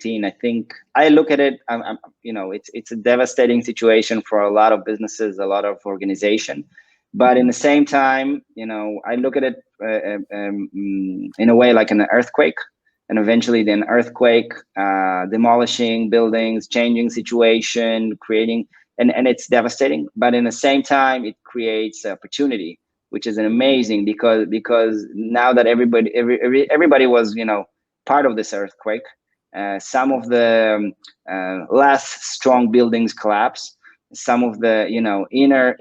COVID-19, I think I look at it, it's a devastating situation for a lot of businesses, a lot of organization. But in the same time, I look at it in a way like an earthquake, and eventually then earthquake, demolishing buildings, changing situation, creating, and it's devastating. But in the same time, it creates opportunity, which is an amazing, because now that everybody was part of this earthquake, some of the less strong buildings collapse, some of the inner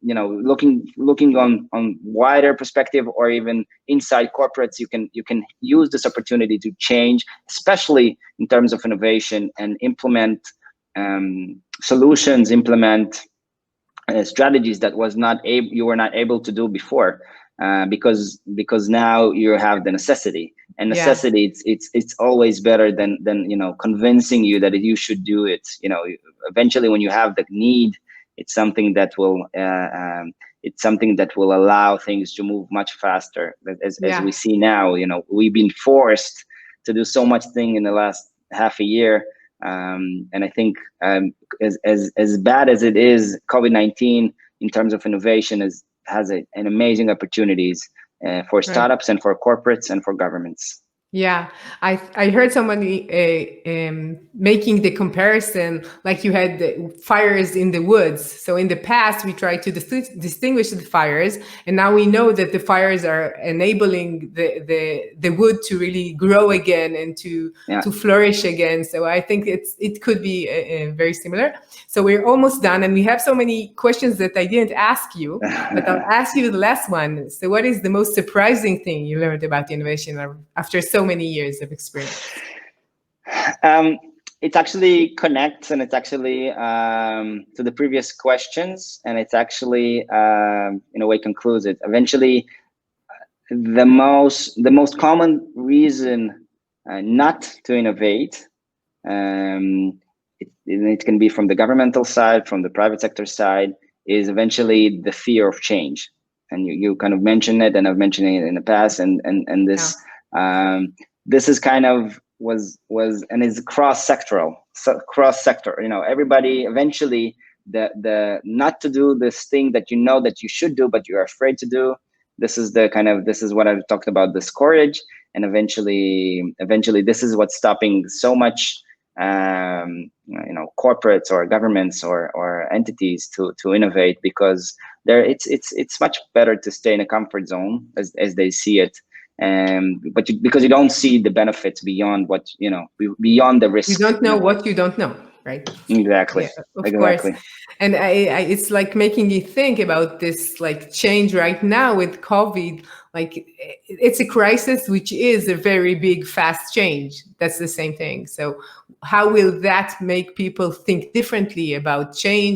looking on wider perspective, or even inside corporates, you can use this opportunity to change, especially in terms of innovation, and implement solutions, implement strategies that you were not able to do before, because now you have the necessity, and necessity, it's always better than convincing you that you should do it. Eventually when you have the need, it's something that will allow things to move much faster. As we see now, we've been forced to do so much thing in the last half a year. And I think as bad as it is, COVID-19 in terms of innovation has an amazing opportunities for startups, and for corporates, and for governments. Yeah, I heard somebody making the comparison, like you had the fires in the woods. So in the past, we tried to distinguish the fires, and now we know that the fires are enabling the wood to really grow again and to flourish again. So I think it could be very similar. So we're almost done, and we have so many questions that I didn't ask you, but I'll ask you the last one. So what is the most surprising thing you learned about innovation after so many years of experience? It actually connects, and it's actually to the previous questions, and it's actually in a way concludes it. Eventually, the most common reason not to innovate, it can be from the governmental side, from the private sector side, is eventually the fear of change. And you kind of mentioned it, and I've mentioned it in the past, and this. This is kind of was and is cross sector. Everybody eventually the not to do this thing that that you should do, but you're afraid to do. This is what I've talked about, this courage, and eventually this is what's stopping so much corporates or governments or entities to innovate, because it's much better to stay in a comfort zone as they see it. Because you don't see the benefits beyond what beyond the risk. You don't know what you don't know, right? Exactly. Yeah, of course. And it's like making you think about this like change right now with COVID. Like it's a crisis, which is a very big, fast change. That's the same thing. So how will that make people think differently about change